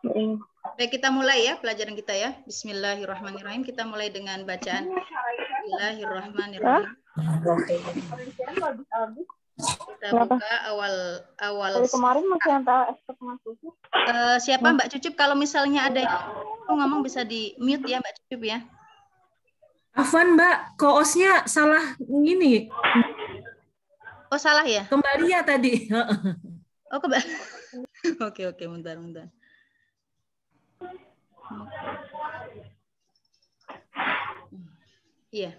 Baik, kita mulai ya pelajaran kita ya. Bismillahirrahmanirrahim. Kita mulai dengan bacaan Bismillahirrahmanirrahim. Kita buka awal Dari kemarin masih antara setengah tujuh. Siapa Mbak Cucup? Kalau misalnya ada yang ngomong bisa di mute ya Mbak Cucup ya. Afwan Mbak, koosnya salah gini. Oh salah ya? Kembali ya tadi. Oh kembali. Oke, bentar. Iya.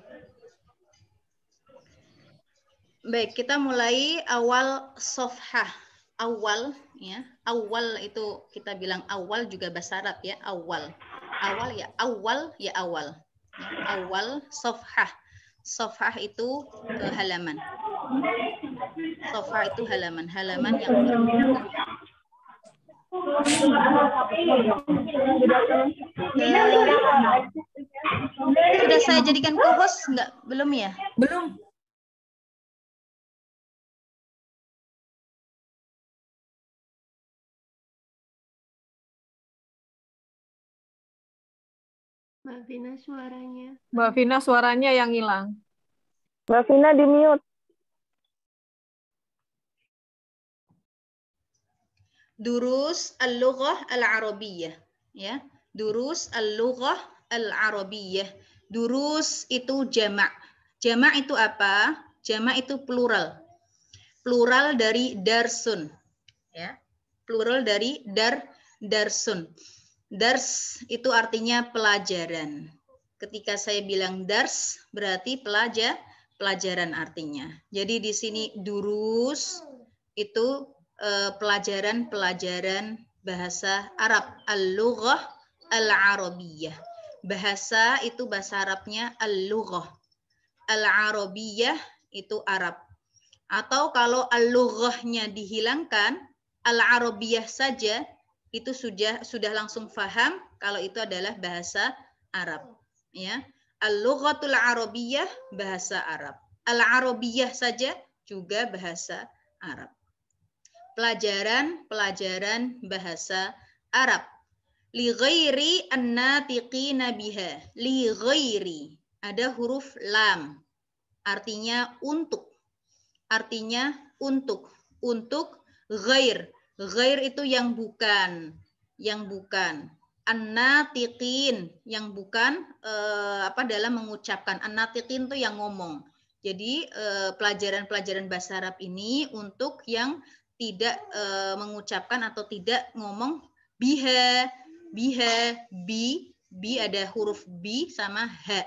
Baik, kita mulai awal sofhah. Awal ya. Awal itu kita bilang awal juga bahasa Arab ya, awal. Awal ya awal. Ya, awal sofhah. Sofhah itu halaman. Sofhah itu halaman yang sudah saya jadikan co-host enggak? Belum ya? Belum. Mbak Vina suaranya. Mbak Vina suaranya yang hilang. Mbak Vina di mute. Durus al-lughah al-arabiyyah ya. Durus al-lughah al-arabiyyah. Durus itu jamak. Jamak itu apa? Jamak itu plural. Plural dari darsun ya. Plural dari darsun. Dars itu artinya pelajaran. Ketika saya bilang dars berarti pelajaran artinya. Jadi di sini durus itu pelajaran bahasa Arab, al-lughah al-arabiyyah. Bahasa itu bahasa Arabnya al-lughah. Al-arabiyyah itu Arab. Atau kalau al-lughahnya dihilangkan, al-arabiyyah saja itu sudah langsung paham kalau itu adalah bahasa Arab ya. Al-lughatul arabiyyah bahasa Arab. Al-arabiyyah saja juga bahasa Arab. Pelajaran bahasa Arab. Li ghairi an-natiqina biha. Li ghairi ada huruf lam. Artinya untuk. Untuk ghair. Ghair itu yang bukan. An-natiqin yang bukan dalam mengucapkan. An-natiqin itu yang ngomong. Jadi pelajaran bahasa Arab ini untuk yang tidak mengucapkan atau tidak ngomong biha, bi ada huruf bi sama ha.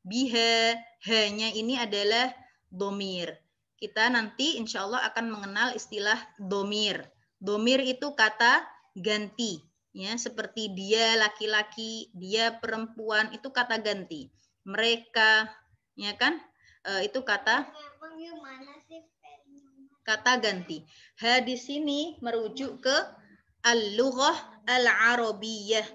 Biha, ha-nya ini adalah domir. Kita nanti insya Allah akan mengenal istilah domir. Domir itu kata ganti, ya seperti dia laki-laki, dia perempuan itu kata ganti. Mereka, ya kan, itu kata ganti. Ha di sini merujuk ke al-lughah al-arabiyyah.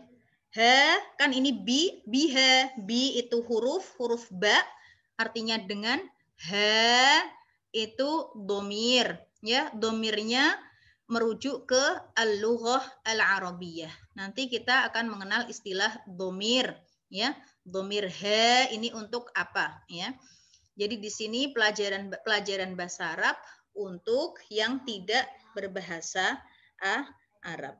Ha kan ini biha, bi itu huruf ba, artinya dengan. Ha itu domir, ya domirnya merujuk ke al-lughah al-arabiyyah. Nanti kita akan mengenal istilah domir, ya. Domir ha ini untuk apa, ya. Jadi di sini pelajaran bahasa Arab untuk yang tidak berbahasa Arab.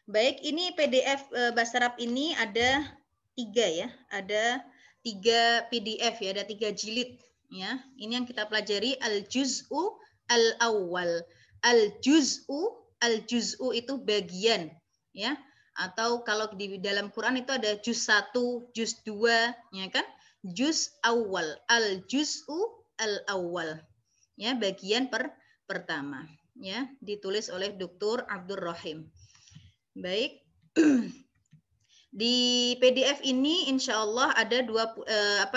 Baik, ini PDF bahasa Arab ini ada 3 ya. Ada 3 PDF ya, ada 3 jilid ya. Ini yang kita pelajari al-juz'u al-awwal. Al-juz'u itu bagian ya. Atau kalau di dalam Quran itu ada juz 1, juz 2 ya kan? Juz awal, al-juz'u al-awwal. Ya, bagian pertama ya, ditulis oleh Dr. Abdul Rahim. Baik. Di PDF ini insya Allah ada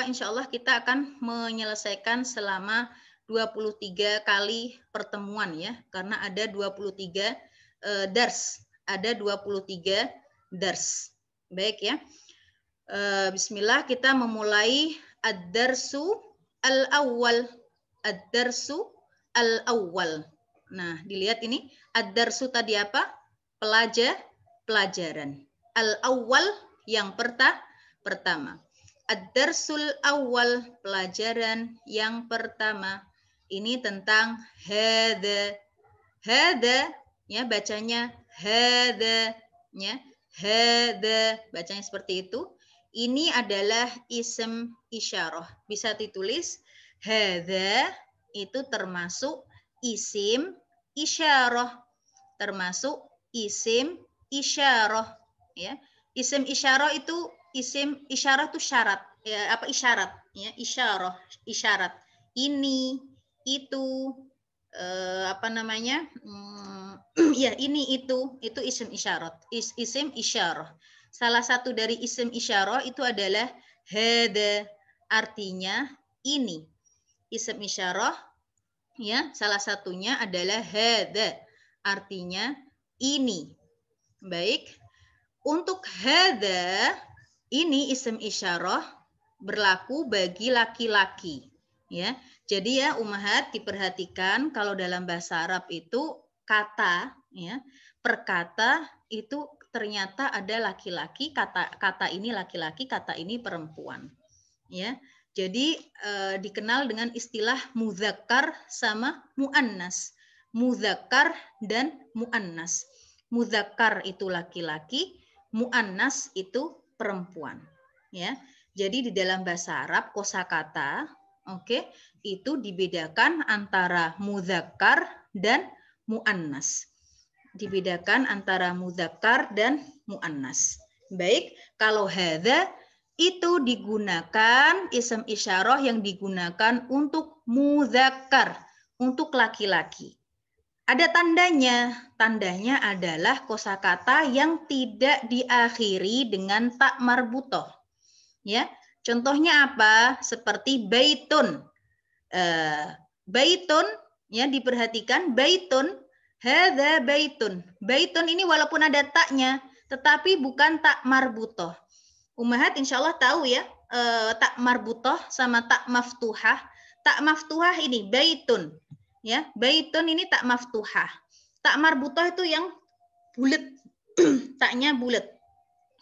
insya Allah kita akan menyelesaikan selama 23 kali pertemuan ya, karena ada 23 dars, ada 23 dars. Baik ya. Bismillah, kita memulai ad-darsu al-awwal. Ad-darsu al-awwal. Nah, dilihat ini ad-darsu tadi apa? pelajaran. Al-awwal yang pertama. Ad-darsul awal, pelajaran yang pertama. Ini tentang hadza. Hadza ya bacanya hadza ya. Hadza bacanya seperti itu. Ini adalah ism isyarah. Bisa ditulis hadza itu termasuk isim isyarah. Termasuk isim isyarah ya. Isim isyarah itu isim isyarah itu syarat ya, apa isyarat ya, isyarah isyarat ini itu apa namanya ya ini itu isim isyarat isim isyarah. Salah satu dari isim isyarah itu adalah hada, artinya ini. Isim isyarah ya salah satunya adalah hada, artinya ini. Baik, untuk hada ini isim isyarah berlaku bagi laki-laki ya. Jadi ya ummahat diperhatikan kalau dalam bahasa Arab itu kata ya, per kata itu ternyata ada laki-laki, kata ini laki-laki, kata ini perempuan. Ya. Jadi dikenal dengan istilah mudzakkar sama muannas. Mudzakkar dan muannas. Mudzakkar itu laki-laki, muannas itu perempuan ya. Jadi di dalam bahasa Arab kosakata itu dibedakan antara mudzakkar dan muannas. Dibedakan antara mudzakkar dan muannas. Baik, kalau hadza itu digunakan isim isyarah yang digunakan untuk mudzakkar, untuk laki-laki. Ada tandanya. Tandanya adalah kosakata yang tidak diakhiri dengan tak marbutoh. Ya, contohnya apa? Seperti baitun. Baitun, ya diperhatikan baitun. Hadza baitun. Baitun ini walaupun ada taknya, tetapi bukan tak marbutoh. Ummahat insya Allah tahu ya, tak marbutoh sama tak maftuhah. Tak maftuhah ini baitun. Ya, baitun ini tak maftuhah. Tak marbutoh itu yang bulat, taknya bulat.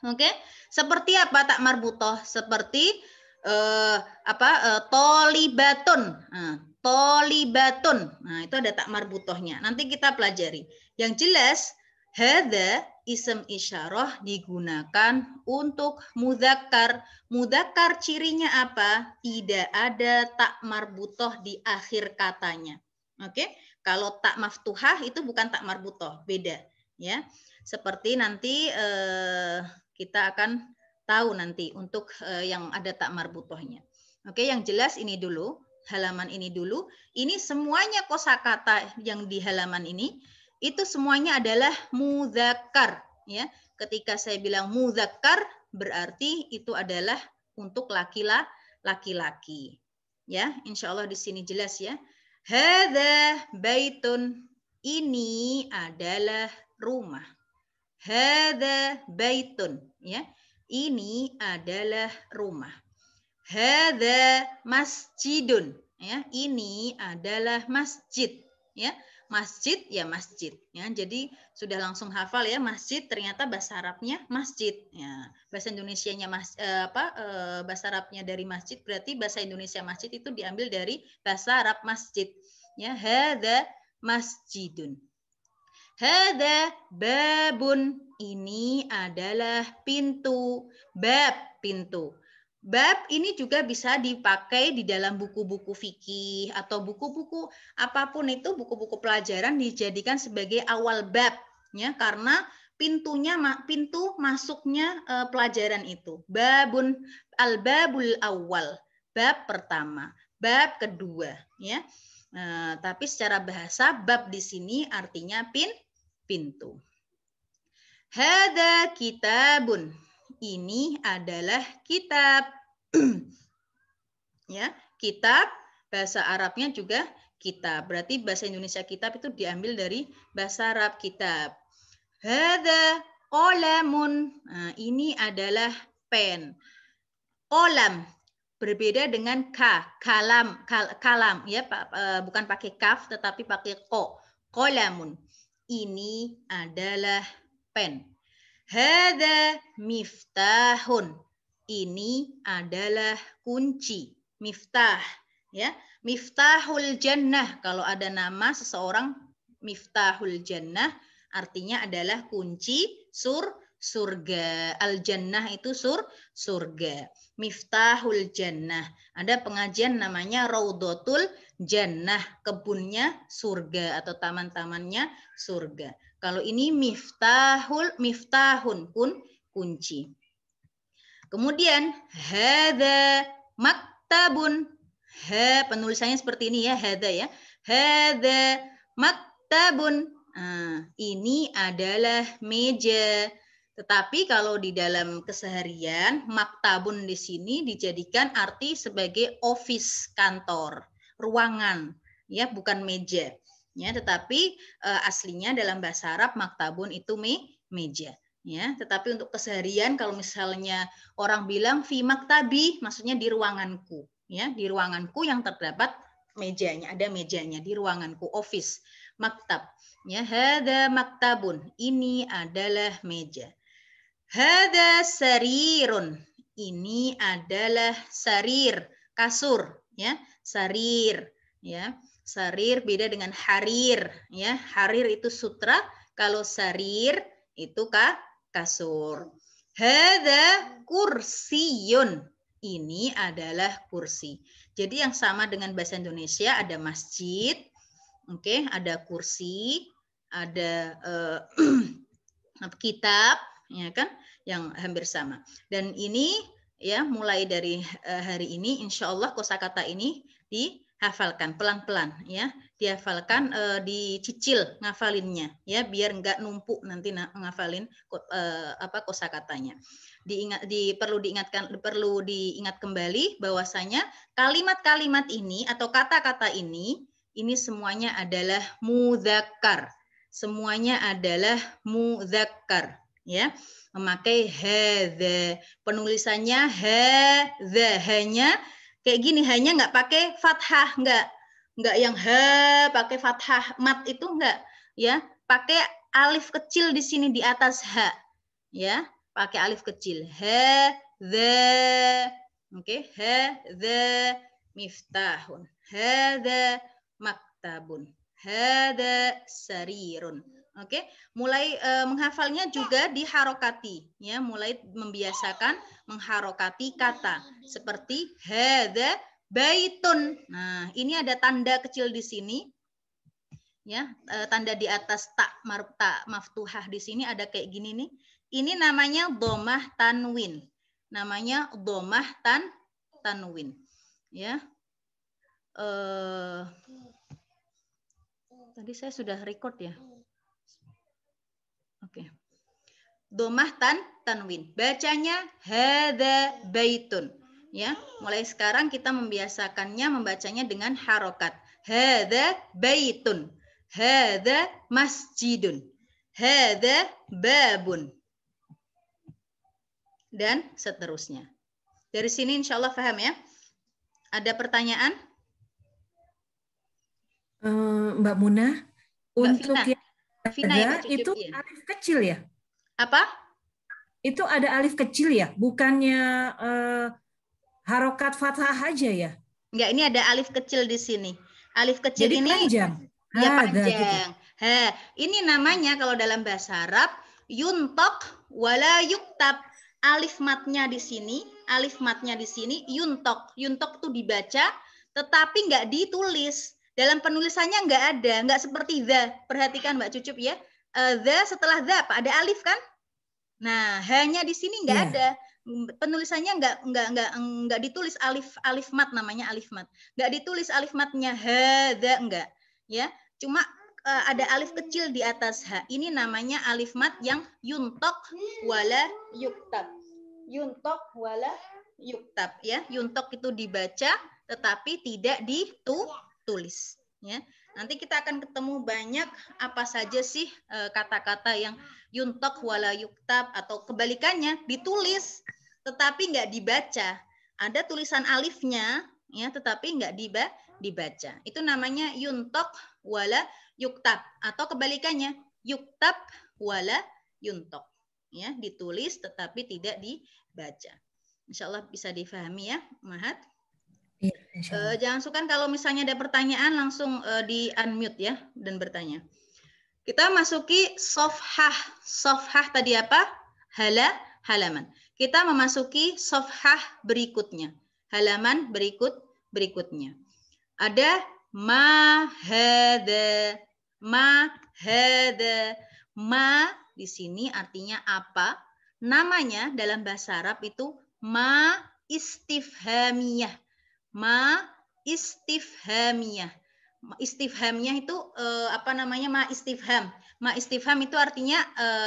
Oke, seperti apa tak marbutoh? Seperti tolibatun. Tolibatun. Nah, itu ada tak marbutohnya. Nanti kita pelajari. Yang jelas hadza isim isyarah digunakan untuk mudzakkar. Mudzakkar cirinya apa? Tidak ada tak marbutoh di akhir katanya. Oke, kalau tak maftuhah itu bukan tak marbutoh, beda ya. Seperti nanti kita akan tahu nanti untuk yang ada tak marbutohnya. Oke, yang jelas ini dulu, halaman ini dulu. Ini semuanya kosakata yang di halaman ini itu semuanya adalah mudzakkar ya. Ketika saya bilang mudzakkar berarti itu adalah untuk laki-laki. Ya, insya Allah di sini jelas ya. Hadza baitun, ini adalah rumah. Hadza baitun ya. Ini adalah rumah. Hadza masjidun ya. Ini adalah masjid ya. Masjid ya masjid ya. Jadi sudah langsung hafal ya, masjid ternyata bahasa Arabnya masjid ya. Bahasa Indonesianya bahasa Arabnya dari masjid berarti bahasa Indonesia masjid itu diambil dari bahasa Arab masjid ya. Hadza masjidun. Hadza babun, ini adalah pintu. Bab, pintu. Bab ini juga bisa dipakai di dalam buku-buku fikih atau buku-buku apapun itu, buku-buku pelajaran dijadikan sebagai awal bab ya, karena pintu masuknya pelajaran itu. Babun, al-babul awal, bab pertama, bab kedua ya. Tapi secara bahasa bab di sini artinya pintu. Hadza kitabun, ini adalah kitab. Ya, kitab bahasa Arabnya juga kitab. Berarti bahasa Indonesia kitab itu diambil dari bahasa Arab kitab. Hadza qalamun, ini adalah pen. Qalam berbeda dengan kalam ya, bukan pakai kaf tetapi pakai ko. Qalamun, ini adalah pen. Hadza miftahun. Ini adalah kunci. Miftah, ya. Miftahul jannah. Kalau ada nama seseorang Miftahul jannah artinya adalah kunci surga. Al jannah itu surga. Miftahul jannah. Ada pengajian namanya Raudhatul Jannah, kebunnya surga atau taman-tamannya surga. Kalau ini miftahun pun kunci. Kemudian hadza maktabun. Penulisannya seperti ini ya, hadza ya. Hadza maktabun. Nah, ini adalah meja. Tetapi kalau di dalam keseharian, maktabun di sini dijadikan arti sebagai office, kantor, ruangan, ya, bukan meja. Ya, tetapi aslinya dalam bahasa Arab maktabun itu meja. Ya, tetapi untuk keseharian kalau misalnya orang bilang fi maktabi, maksudnya di ruanganku, ya, di ruanganku yang terdapat mejanya, ada mejanya di ruanganku, office, maktab. Ya, hadza maktabun, ini adalah meja. Hadza sarirun, ini adalah sarir, kasur, ya, sarir, ya. Sarir beda dengan harir, ya. Harir itu sutra, kalau sarir itu kasur. Hadza kursiyun. Ini adalah kursi. Jadi yang sama dengan bahasa Indonesia ada masjid, oke, ada kursi, ada kitab, ya kan, yang hampir sama. Dan ini ya mulai dari hari ini insya Allah kosakata ini dihafalkan pelan-pelan, ya, dihafalkan, dicicil ngafalinnya, ya, biar nggak numpuk nanti ngafalin kosakatanya. Perlu diingat kembali bahwasanya kalimat-kalimat ini atau kata-kata ini semuanya adalah mudzakkar, semuanya adalah mudzakkar, ya, memakai hadza. Penulisannya hadza, hanya kayak gini, hanya nggak pakai fathah, nggak yang pakai fathah mat itu nggak, ya, pakai alif kecil di sini di atas ha, ya, pakai alif kecil, hadza, oke, hadza miftahun, hadza maktabun, hadza sarirun. Oke, mulai menghafalnya juga diharokati, ya, mulai membiasakan mengharokati kata seperti hadza baitun. Nah, ini ada tanda kecil di sini, ya, tanda di atas ta maftuhah di sini ada kayak gini nih. Ini namanya dhammah tanwin, namanya dhammah tanwin, ya. Tadi saya sudah record ya. Oke. Dhammah tanwin. Bacanya hadza baitun. Ya, mulai sekarang kita membiasakannya membacanya dengan harokat. Hadza baitun. Hadza masjidun. Hadza babun. Dan seterusnya. Dari sini insya Allah paham ya. Ada pertanyaan? Mbak Munah, untuk Vina ya, Mbak Cucup, itu ya. alif kecil ya? Apa? Itu ada alif kecil ya? Bukannya harokat fathah aja ya? Enggak, ini ada alif kecil di sini. Alif kecil jadi ini panjang. Ya, panjang. Gitu. Ini namanya kalau dalam bahasa Arab yuntok wala yuktab. Alif matnya di sini, yuntok. Yuntok itu dibaca, tetapi nggak ditulis. Dalam penulisannya nggak ada, nggak seperti the. Perhatikan Mbak Cucup ya. The setelah the apa? Ada alif kan? Nah, hanya di sini nggak ada. Penulisannya nggak ditulis alif mat, namanya alif mat. Nggak ditulis alif matnya the, enggak. Ya, cuma ada alif kecil di atas H. Ini namanya alif mat yang yuntok wala yuktab. Yuntok wala yuktab, ya. Yuntok itu dibaca tetapi tidak ditulis, ya. Nanti kita akan ketemu banyak apa saja sih kata-kata yang yuntok wala yuktab atau kebalikannya ditulis tetapi nggak dibaca. Ada tulisan alifnya, ya, tetapi nggak dibaca. Itu namanya yuntok wala yuktab atau kebalikannya yuktab wala yuntok. ya, ditulis tetapi tidak dibaca. Insya Allah bisa difahami ya, Mahat. Iya, insya Allah. Jangan sukar kalau misalnya ada pertanyaan langsung di unmute ya dan bertanya. Kita masuki sofhah. Sofhah tadi apa? Halaman. Kita memasuki sofhah berikutnya. Halaman berikutnya. Ada ma hada. Ma hada. Ma di sini artinya apa? Namanya dalam bahasa Arab itu ma istifhamiyah. Ma istifhamiyah. Istifhamnya itu apa namanya, ma istifham. Ma istifham itu artinya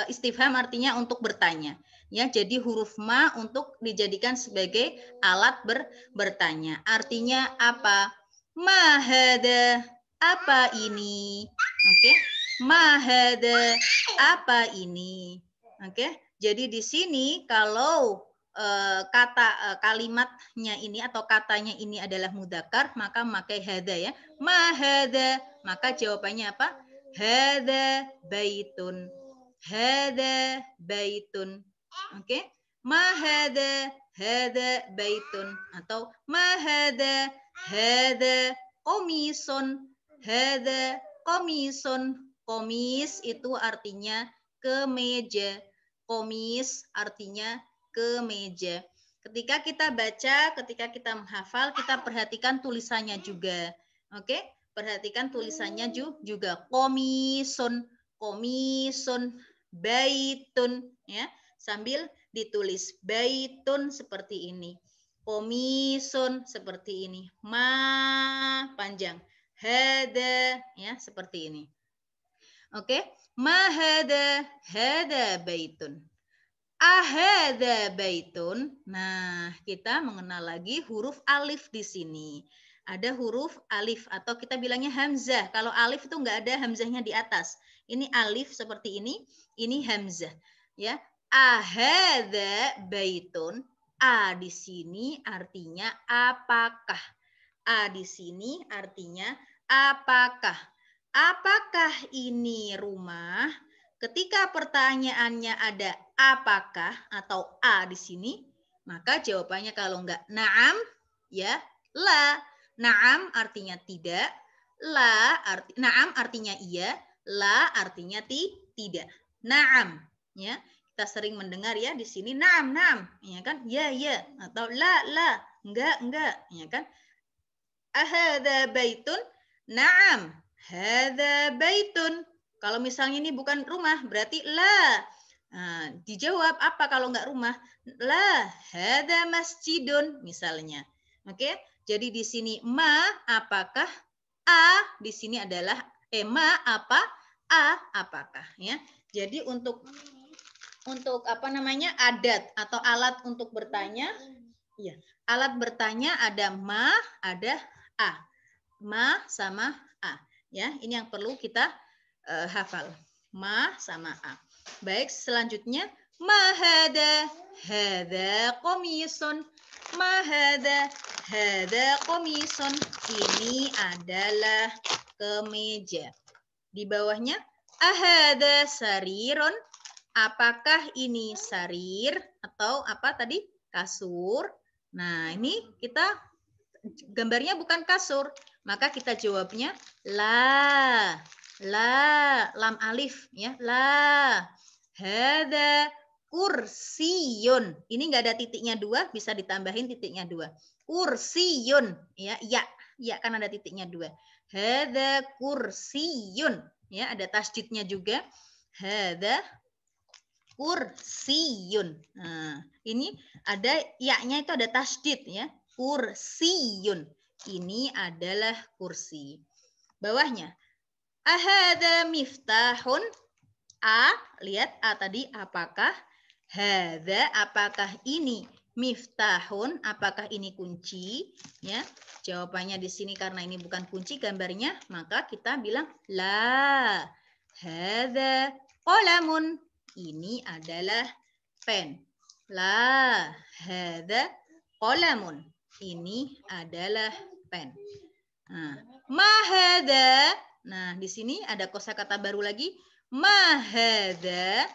istifham artinya untuk bertanya. Ya, jadi huruf ma untuk dijadikan sebagai alat bertanya. Artinya apa? Ma hada, apa ini? Oke. Ma hada, apa ini? Oke. Jadi di sini kalau kalimatnya ini atau katanya ini adalah mudzakkar, maka memakai hada ya. Ma hada, maka jawabannya apa? Hada baitun. Hada baitun. Oke? Ma hada baitun, atau ma hada qamisun. Hada qamisun. Qamis itu artinya kemeja. Qamis artinya kemeja. Ketika kita baca, ketika kita menghafal, kita perhatikan tulisannya juga. Oke? Perhatikan tulisannya juga. Komisun, baitun ya. Sambil ditulis baitun seperti ini. Komisun seperti ini. Ma panjang. Hada ya seperti ini. Oke? Ma hada baitun. Ahada baitun. Nah, kita mengenal lagi huruf alif di sini. Ada huruf alif atau kita bilangnya hamzah. Kalau alif itu enggak ada hamzahnya di atas. Ini alif seperti ini hamzah. Ya, ahada baitun. A di sini artinya apakah? A di sini artinya apakah? Apakah ini rumah? Ketika pertanyaannya ada apakah atau a di sini, maka jawabannya kalau enggak na'am, ya la. Na'am artinya tidak, na'am artinya iya, la artinya tidak. Na'am, ya. Kita sering mendengar ya di sini na'am, ya kan? Ya, atau la, enggak, ya kan? Ahada baitun? Na'am, hada baitun. Kalau misalnya ini bukan rumah, berarti la. Nah, dijawab apa kalau enggak rumah? La, hada masjidun misalnya. Oke? Jadi di sini ma apakah? A di sini adalah ma apa? A apakah ya. Jadi untuk apa namanya? Adat atau alat untuk bertanya, ya. Alat bertanya ada ma, ada a. Ma sama a. Ya, ini yang perlu kita hafal. Ma sama a. Baik, selanjutnya ma hada qamisun. Ma hada qamisun. Ini adalah kemeja. Di bawahnya ahada sarirun. Apakah ini sarir atau apa tadi? Kasur. Nah, ini kita gambarnya bukan kasur, maka kita jawabnya la. Lam alif ya, la. Hada kursiyun. Ini enggak ada titiknya 2, bisa ditambahin titiknya 2. Kursiyun ya, ya kan ada titiknya 2. Hada kursiyun ya, ada tasdidnya juga. Hada kursiyun. Nah, ini ada ya-nya itu ada tasdid ya. Kursiyun. Ini adalah kursi. Bawahnya ahada miftahun. A, lihat A tadi apakah? Hada, apakah ini? Miftahun, apakah ini kunci? Ya, jawabannya di sini karena ini bukan kunci gambarnya, maka kita bilang la. Hada qalamun. Ini adalah pen. La. Hada qalamun. Ini adalah pen. Nah, ma hada. Nah, di sini ada kosakata baru lagi. Ma hada.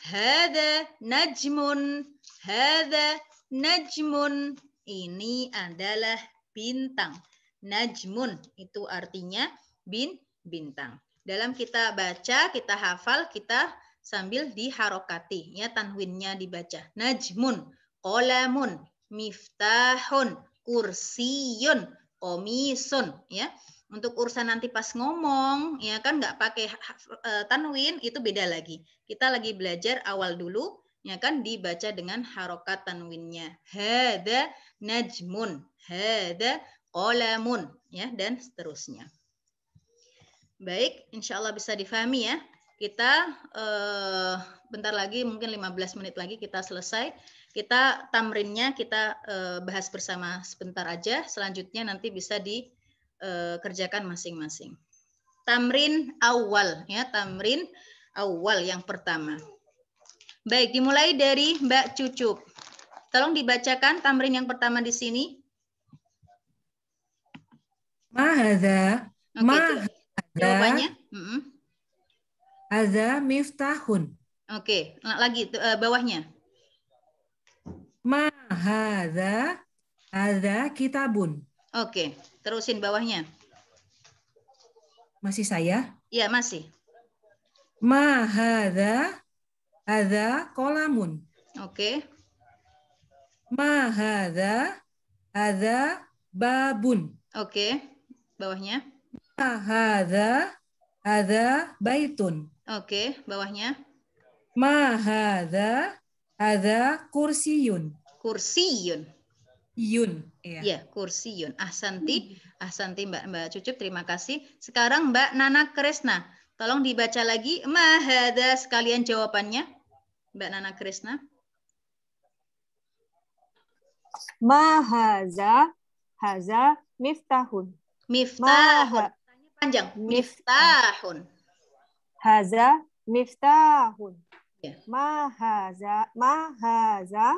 Hada najmun. Hada najmun. Ini adalah bintang. Najmun itu artinya bintang. Dalam kita baca, kita hafal, kita sambil diharokati, ya, tanwinnya dibaca. Najmun, qolamun, miftahun, kursiyun, komisun, ya. Untuk urusan nanti pas ngomong, ya kan nggak pakai tanwin, itu beda lagi. Kita lagi belajar awal dulu, ya kan, dibaca dengan harokat tanwinnya. Hada najmun, hada qolamun, ya, dan seterusnya. Baik, insya Allah bisa difahami ya. Kita bentar lagi, mungkin 15 menit lagi kita selesai. Kita tamrinnya kita bahas bersama sebentar aja. Selanjutnya nanti bisa dikerjakan masing-masing. Tamrin awal, ya, tamrin awal yang pertama. Baik, dimulai dari Mbak Cucup. Tolong dibacakan tamrin yang pertama di sini. Mahadha. Oke, jawabannya? Hadza miftahun. Oke, lagi bawahnya. Ma hadza, hadza kitabun. Oke, terusin bawahnya. Masih saya? Iya, masih. Ma hadza, hadza qolamun. Oke. Ma hadza, hadza babun. Oke, bawahnya. Ma hadza, hadza baitun. Oke, bawahnya. Ma hadza, hadza kursiyun. Kursiyun. Yun. Ya. Iya, kursiyun. Ahsanti, ahsanti Mbak Cucup, terima kasih. Sekarang Mbak Nana Kresna, tolong dibaca lagi. Ma hadza sekalian jawabannya. Mbak Nana Kresna. Ma haza miftahun. Miftahun. Tanya panjang. Miftahun. Haza miftahun. Ya. Ma haza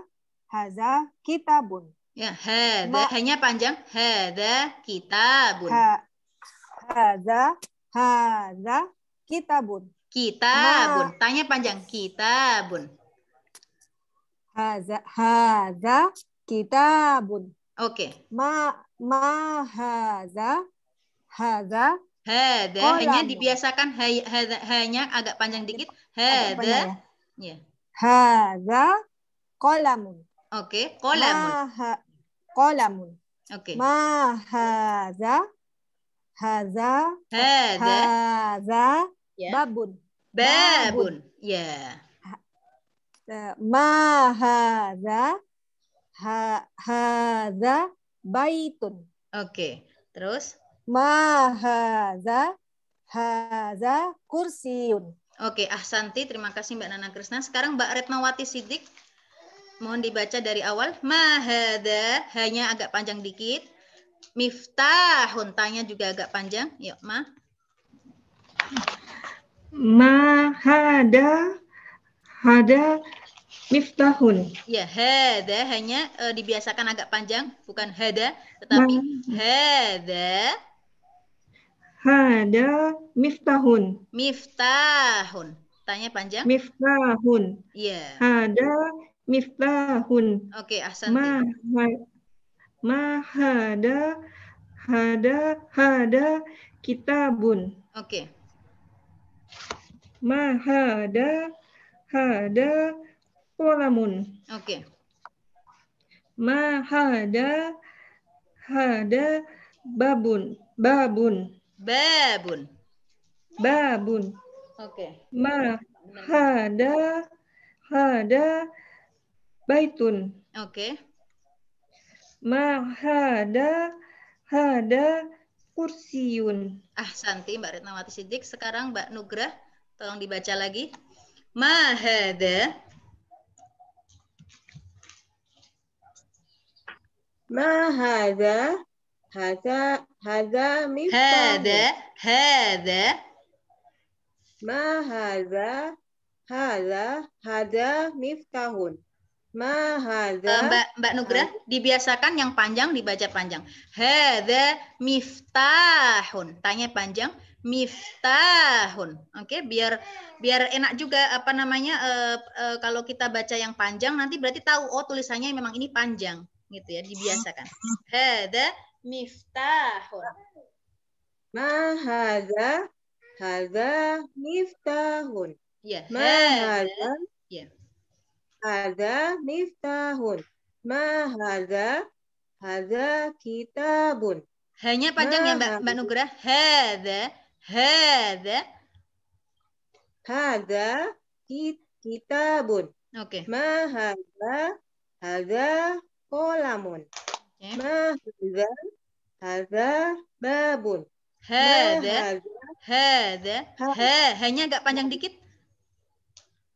kitabun. Ya, hadza hanya panjang. Hadza kitabun. Haza kitabun. Kitabun. Tanya panjang. Kitabun. Haza kitabun. Oke. Ma haza Hadza hanya dibiasakan hanya agak panjang dikit. Hadza. Ya. Haza qolamun. Oke, qolamun. Qolamun. Oke. Ma haza Ya. babun. Babun. Ya. Ma haza baitun. Oke. Terus? Ma haza kursiyun. Oke, ahsanti. Terima kasih Mbak Nana Kresna. Sekarang Mbak Retnawati Siddiq. Mohon dibaca dari awal. Ma hadza, hanya agak panjang dikit. Miftahun, tanya juga agak panjang. Yuk, Ma. Ma hada miftahun. Ya, hada hanya dibiasakan agak panjang, bukan hada, tetapi hada. Hada miftahun. Miftahun. Tanya panjang. Miftahun. Iya. Hada miftahun. Oke, ahsanti. Ma hada kitabun. Oke. Ma hada qolamun. Oke. Ma hada babun. Oke. Ma hada baitun. Oke. Ma hada kursiyun. Ahsanti Mbak Retnawati Siddiq. Sekarang Mbak Nugrah, tolong dibaca lagi. Ma hada. Ma hadza miftahun. Hada. Ma hadza miftahun. Ma hadza. Mbak Nugrah, dibiasakan yang panjang dibaca panjang. Hadza miftahun. Tanya panjang. miftahun. Oke, biar enak juga apa namanya kalau kita baca yang panjang nanti berarti tahu oh tulisannya memang ini panjang gitu ya, dibiasakan. Hada miftahun. Ma hadza? Hadza miftahun. Ya, Ma hadza? Ya. Hadza miftahun. Ma hadza? Hadza kitabun. Hanya panjang ya Mbak Nugrah. Hada. Hadza kitabun. Oke. Ma hadza? Hadza qalamun. Okay. Ma hadza? Hadza babun. Hada. Hanya agak panjang dikit.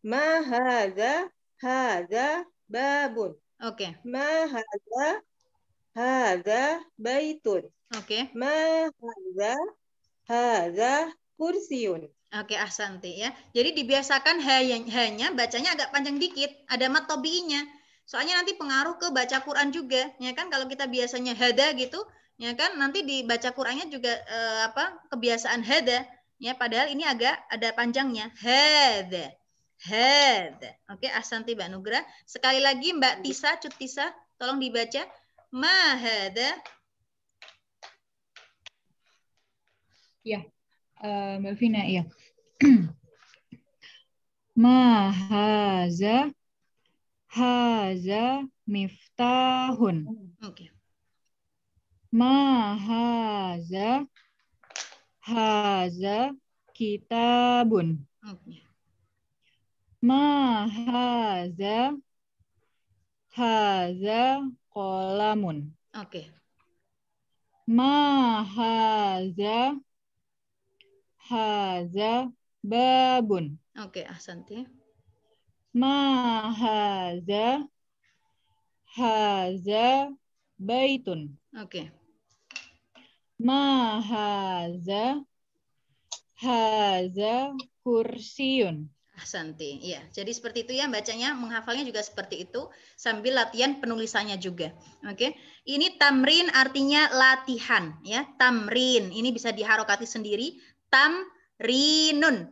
Ma hadza? Hadza babun. Oke. Ma hadza? Hadza baitun. Oke. Ma hadza? Hadza kursiyun. Oke, ahsanti ya. Jadi dibiasakan hanya bacanya agak panjang dikit, ada mat tobi'inya. Soalnya nanti pengaruh ke baca Quran juga, ya kan? Kalau kita biasanya hada gitu, ya kan? Nanti di baca Qurannya juga kebiasaan hada, ya. Padahal ini agak ada panjangnya. Hada. Oke, ahsanti Mbak Nugrah. Sekali lagi Mbak Tisa, Cut Tisa, tolong dibaca. Ma hada. Ya. Mbak Vina, ya. Ma haza miftahun. Oke. Ma haza kitabun. Oke. Ma haza qalamun. Oke. Ma haza babun. Oke, ahsanti. Ma haza baitun. Oke. Ma haza kursiyun. Ahsanti. Ya, jadi seperti itu ya bacanya, menghafalnya juga seperti itu sambil latihan penulisannya juga. Oke. Ini tamrin artinya latihan ya. Tamrin ini bisa diharokati sendiri. Tamrinun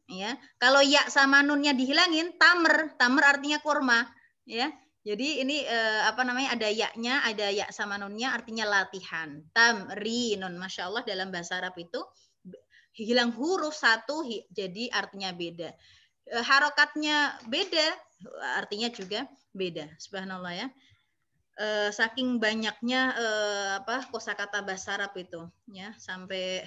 ya. Kalau ya sama nunnya dihilangin tamer artinya kurma ya. Jadi ini ada ya-nya, ada ya sama nunnya artinya latihan. Tamrinun. Masya Allah dalam bahasa Arab itu hilang huruf satu jadi artinya beda. Harokatnya beda, artinya juga beda. Subhanallah ya. Saking banyaknya kosakata bahasa Arab itu ya, sampai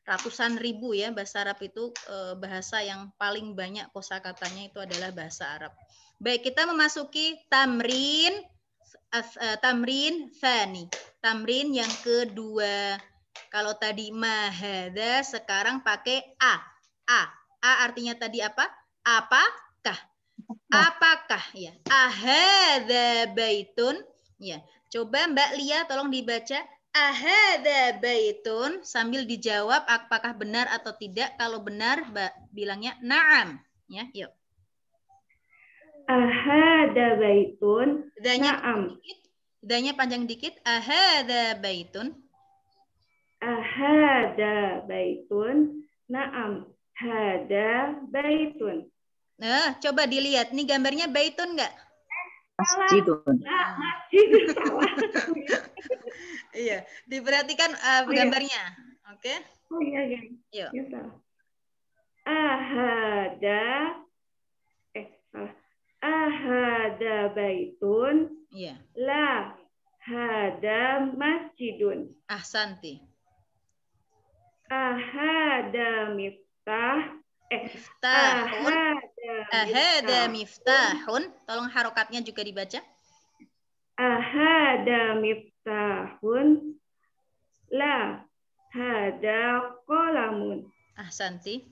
ratusan ribu ya bahasa Arab itu, bahasa yang paling banyak kosakatanya itu adalah bahasa Arab. Baik, kita memasuki tamrin tsani. Tamrin yang kedua. Kalau tadi mahada, sekarang pakai a. A artinya tadi apa? Apakah? Apakah ya? Ahadza baitun. Ya, coba Mbak Lia tolong dibaca ahadza baitun sambil dijawab apakah benar atau tidak. Kalau benar Mbak bilangnya na'am ya, yuk. Ahadza baitun. Na'am. Danya panjang dikit. Ahadza baitun. Ahadza baitun. Na'am. Hada baitun. Nah, coba dilihat nih gambarnya baitun enggak? Masjidun. Masjidun salah. Iya, diperhatikan gambarnya. Oke. Oh iya. Yuk. Ya, salah. Ahada baitun. Iya. La hada masjidun. Ahsanti. Ahada miftah. Ahada miftahun. Tolong harokatnya juga dibaca. Ahada miftahun. La hada qalamun. Ahsanti.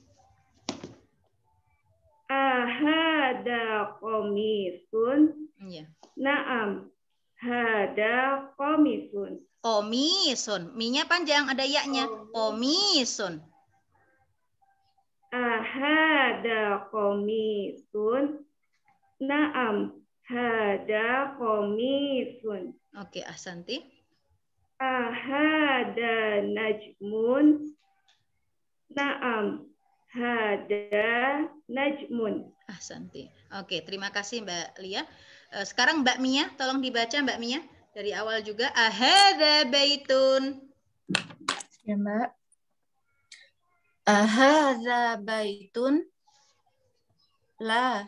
Ahada komisun. Iya. Naam. Hada komisun. Komisun. Mi-nya panjang, ada ya-nya. Komisun. Ahada komisun. Naam. Hada komisun. Oke, ahsanti. Ahada najmun. Naam. Hada najmun. Ahsanti. Oke, terima kasih Mbak Lia. Sekarang Mbak Mia, tolong dibaca Mbak Mia dari awal juga. Ahadza baitun. Ya, Mbak. Ahadza baitun. La.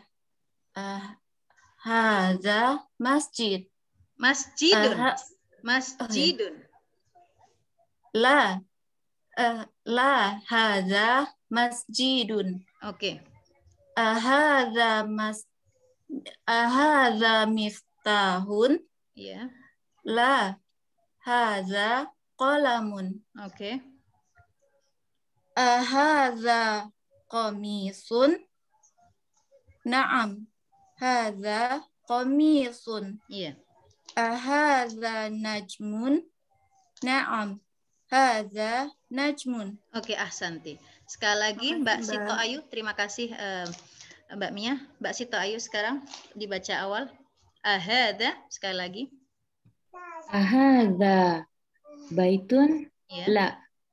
Ahadza masjid. Masjidun. Masjidun. La. La hadza masjidun. Oke. Ahadza miftahun. Ya. La hadza qalamun. Oke. Ahadza qamisun. Naam. Hadza qamisun. Iya. Ahadza najmun. Naam. Hadza najmun. Oke, ahsanti. Sekali lagi Mbak Sito Ayu, terima kasih Mbak Mia. Mbak Sito Ayu sekarang dibaca awal. Ahadza, sekali lagi. Ahadza baitun. Ya. La.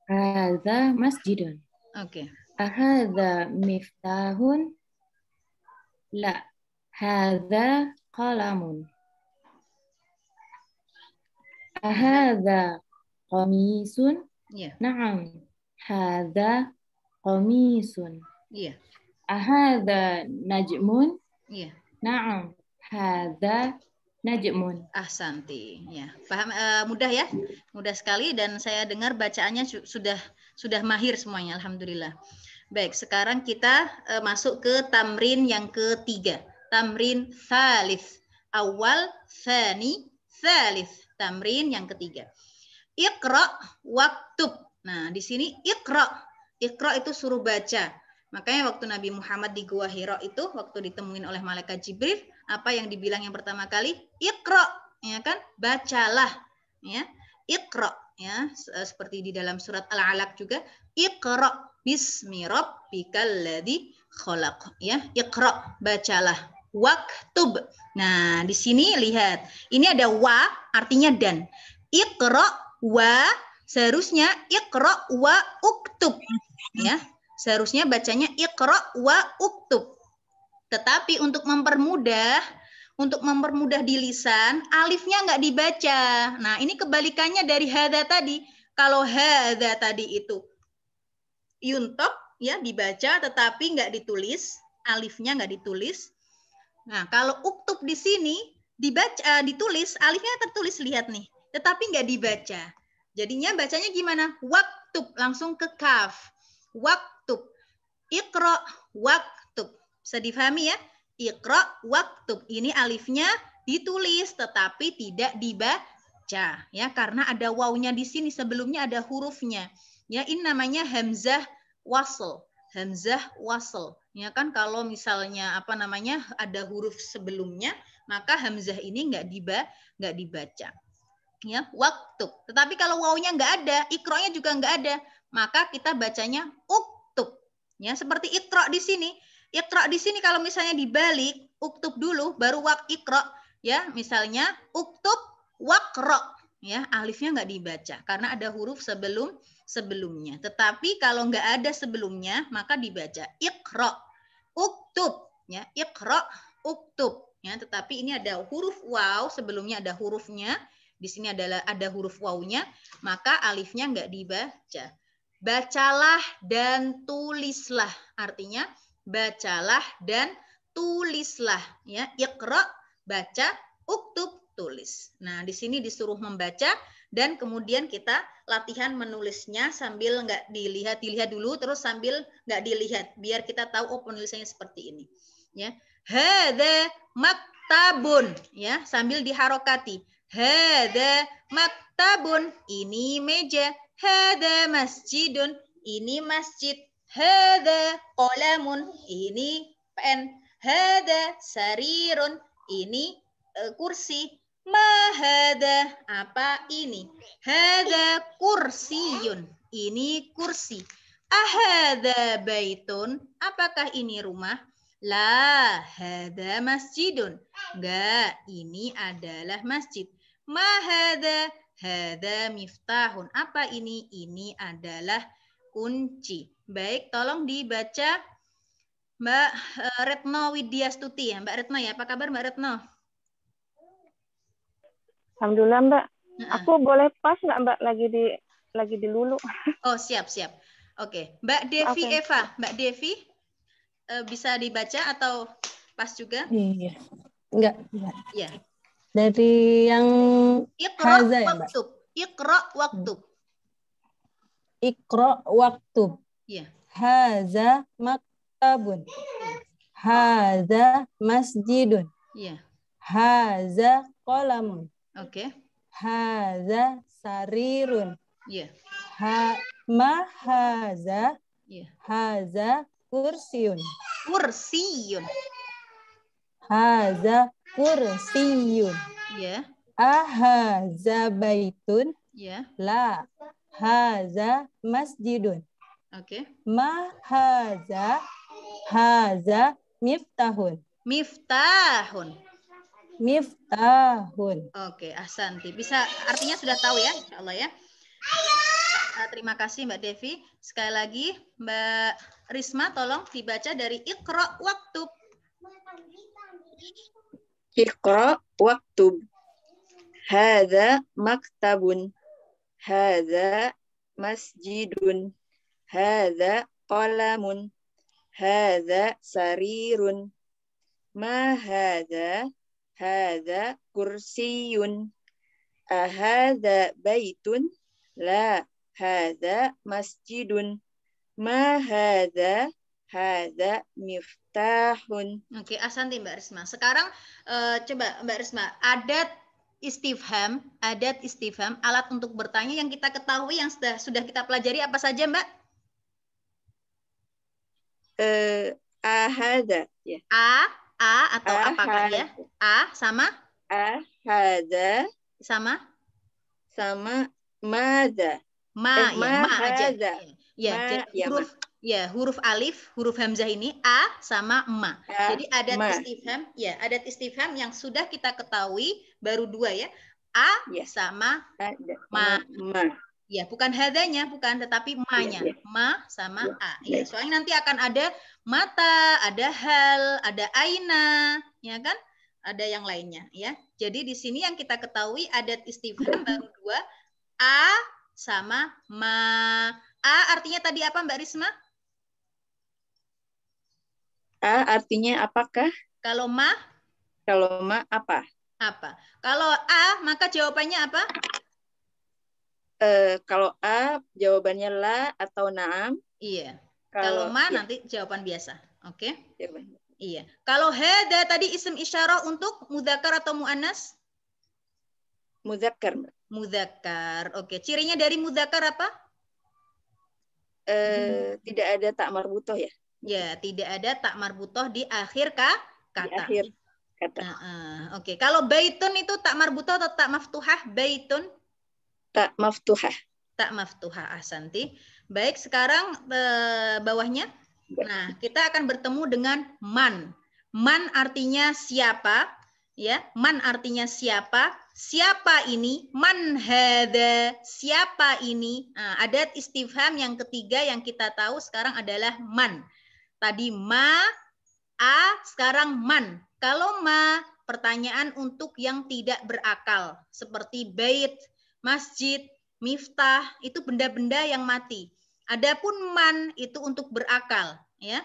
Hadza masjidun. Oke. Ahadza miftahun. La. Hadza qalamun. Ahadza qamisun. Iya. Na'am. Hadza qamisun. Iya. Ahadza najmun. Iya. Na'am. Hadza najmun. Ahsanti. Ya. Paham, mudah ya? Mudah sekali dan saya dengar bacaannya sudah mahir semuanya, alhamdulillah. Baik, sekarang kita masuk ke tamrin yang ketiga. Tamrin tsalits. Awal, tsani, tsalits. Tamrin yang ketiga. Iqra waktub. Nah, di sini iqra. Iqra itu suruh baca. Makanya waktu Nabi Muhammad di Gua Hira itu, waktu ditemuin oleh malaikat Jibril, apa yang dibilang yang pertama kali? Iqra, ya kan? Bacalah, ya. Iqra, ya, seperti di dalam surat Al-Alaq juga, Iqra bismi rabbikal ladzi khalaq, ya. Iqra, bacalah. Waktub. Nah, di sini lihat. Ini ada wa, artinya dan. Iqra wa, seharusnya Iqra wa uktub, ya. Seharusnya bacanya Iqra wa uktub. Tetapi untuk mempermudah di lisan, alifnya nggak dibaca. Nah, ini kebalikannya dari hadza tadi. Kalau hadza tadi itu yuntok, ya, dibaca tetapi nggak ditulis, alifnya nggak ditulis. Nah, kalau uktub di sini dibaca, ditulis, alifnya tertulis, lihat nih, tetapi nggak dibaca. Jadinya bacanya gimana? Waktub, langsung ke kaf. Waktub. Iqra waktub. Bisa difahami ya? Iqra waktub. Ini alifnya ditulis tetapi tidak dibaca, ya, karena ada wawunya di sini, sebelumnya ada hurufnya. Ya, ini namanya hamzah wasl. Hamzah wasl. Ya kan, kalau misalnya apa namanya ada huruf sebelumnya, maka hamzah ini nggak dibaca. Ya, waktub. Tetapi kalau wawunya nggak ada, iqra-nya juga nggak ada, maka kita bacanya uktub. Ya, seperti iqra di sini. Iqra di sini kalau misalnya dibalik, uktub dulu baru iqra, ya. Misalnya uktub waqra, ya, alifnya nggak dibaca karena ada huruf sebelumnya. Tetapi kalau nggak ada sebelumnya, maka dibaca iqra, uktub, ya, iqra, uktub, ya. Tetapi ini ada huruf waw, sebelumnya ada hurufnya. Di sini ada huruf wawunya, maka alifnya nggak dibaca. Bacalah dan tulislah, artinya bacalah dan tulislah, ya. Iqra, baca, uktub, tulis. Nah, di sini disuruh membaca dan kemudian kita latihan menulisnya sambil nggak dilihat dulu, terus sambil nggak dilihat, biar kita tahu oh penulisannya seperti ini, ya. Hadza maktabun, ya, sambil diharokati. Hadza maktabun, ini meja. Hadza masjidun, ini masjid. Hadza qalamun, ini pen. Hadza sarirun, ini kursi. Ma hadza, apa ini? Hadza kursiyun, ini kursi. Ahadza baitun, apakah ini rumah? La, hadza masjidun. Enggak, ini adalah masjid. Ma hadza, Hadza miftahun. Apa ini? Ini adalah kunci. Baik, tolong dibaca Mbak Retno Widyastuti ya. Mbak Retno ya. Apa kabar Mbak Retno? Alhamdulillah Mbak. Heeh. Aku boleh pas nggak Mbak lagi di Lulu? Oh, siap. Oke. Mbak Devi Oke. Eva. Mbak Devi bisa dibaca atau pas juga? Iya. Enggak. Ya. Dari yang Iqra haza ya, Mbak? waktub. Iqra waktub. Iqra waktub. Ya. Haza maktabun. Haza masjidun. Ya. Haza qalamun. Oke. Haza sarirun. Ya. Ma haza. Ya. Haza kursiyun. Kursiyun. Haza kursiyun. Ya. Ahaza baitun. Ya. La. Haza masjidun. Oke. Ma haza. Haza miftahun. Miftahun. Miftahun. Oke, ahsanti. Bisa artinya sudah tahu ya, insya Allah ya. Terima kasih Mbak Devi. Sekali lagi Mbak Risma tolong dibaca dari Iqra waktub. Iqra waktub. Hadza maktabun. Hadza masjidun. Hadza qalamun. Hadza sarirun. Ma hadza. Hadza kursiyun. Ahadza baitun. La. Hadza masjidun. Ma hadza. Hadza miftahun. Oke, ahsanti Mbak Risma. Sekarang coba Mbak Risma, adat istifham, alat untuk bertanya yang kita ketahui yang sudah kita pelajari apa saja, Mbak? Ahadza ya. A atau apakah ya? A sama? Ahadza sama madza. Ma aja. Ya, Ma, jadi ya, huruf alif, huruf hamzah ini A sama ma. Jadi adat ma. istifham, ya, adat istifham yang sudah kita ketahui baru dua ya. A Ya. sama Ada. ma. Ma. Ya, bukan hadanya, bukan, tetapi ma-nya. Ya. Ma sama Ya. A. Ya, soalnya nanti akan ada mata, ada hal, ada aina, ya kan? Ada yang lainnya, ya. Jadi di sini yang kita ketahui adat istifham baru dua, A sama ma. A artinya tadi apa Mbak Risma? A artinya apakah? Kalau ma? Kalau ma apa? Apa? Kalau A maka jawabannya apa? Kalau A jawabannya la atau na'am. Iya. Kalau ma ya. nanti jawaban biasa. Oke? Jawabannya. Iya. Kalau hada tadi isim isyarah untuk mudzakkar atau muannas? Muzakkar. Mudzakkar. Oke. Cirinya dari mudzakkar apa? Tidak ada tak marbutoh ya. Ya, tidak ada tak marbutoh di akhir kata. Di akhir kata. Oke. Kalau baitun itu tak marbutoh atau tak maftuhah? Baitun? Tak maftuhah. Tak maftuhah, ahsanti. Baik, sekarang bawahnya. Nah, kita akan bertemu dengan man. Man artinya siapa? Ya, man artinya siapa? Siapa ini? Man hada? Siapa ini? Nah, adat istifham yang ketiga yang kita tahu sekarang adalah man. Tadi ma, a, sekarang man. Kalau ma, pertanyaan untuk yang tidak berakal. Seperti bait, masjid, miftah, itu benda-benda yang mati. Adapun man itu untuk berakal, ya.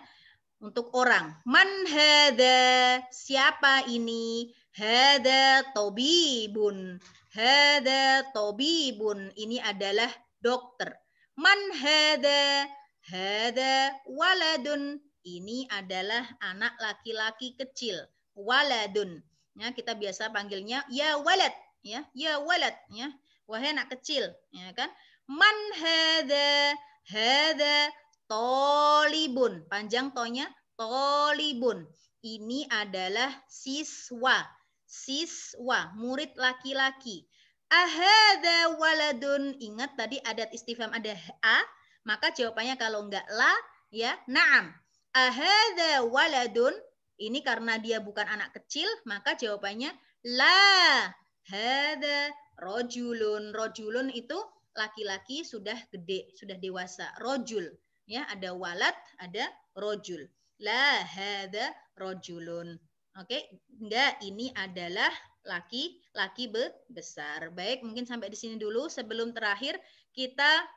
Untuk orang. Man hada? Siapa ini? Hada tabibun. Hada tabibun. Ini adalah dokter. Man hada? Hada waladun. Ini adalah anak laki-laki kecil. Waladun. Ya, kita biasa panggilnya ya walad, ya. Ya walad, ya. Wahai anak kecil, ya kan? Man hada? Hada tolibun. Panjang tonya, tolibun. Ini adalah siswa. Siswa, murid laki-laki. Ahada waladun. Ingat tadi adat istifham ada a, maka jawabannya kalau enggak la, ya, na'am. Ahada waladun. Ini karena dia bukan anak kecil, maka jawabannya la. Hada rojulun. Rojulun itu laki-laki sudah gede, sudah dewasa. Rojul, ya, ada walad, ada rojul. La hada rojulun. Oke, enggak, ini adalah laki-laki besar. Baik, mungkin sampai di sini dulu. Sebelum terakhir kita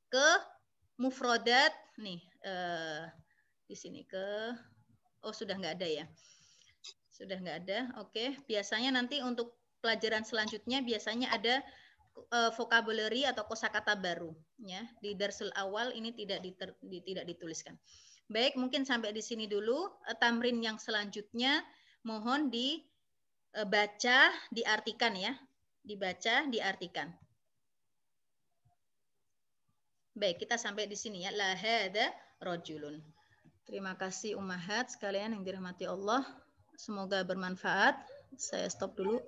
ke mufrodat nih. Di sini sudah nggak ada ya. Sudah nggak ada. Oke, biasanya nanti untuk pelajaran selanjutnya biasanya ada vocabulary atau kosakata baru, ya. Di darsul awal ini tidak dituliskan. Baik, mungkin sampai di sini dulu. Tamrin yang selanjutnya mohon dibaca, diartikan ya. Dibaca, diartikan. Baik, kita sampai di sini ya. La hada rajulun. Terima kasih ummahat sekalian yang dirahmati Allah. Semoga bermanfaat. Saya stop dulu.